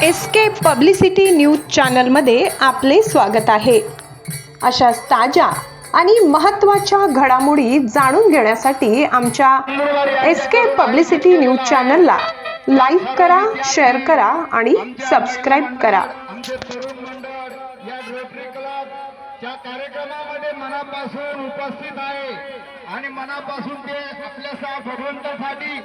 SK publicity news चॅनलमध्ये आपले स्वागत आहे। अशा ताज्या आणि महत्त्वाच्या घडामोडी जाणून घेण्यासाठी आमच्या एसके पब्लिसिटी न्यूज चॅनलला लाईक करा, शेअर करा आणि सबस्क्राइब करा। या कार्यक्रमामध्ये मनापासून उपस्थित आहे आणि मनापासून ते आपल्या भगवंतासाठी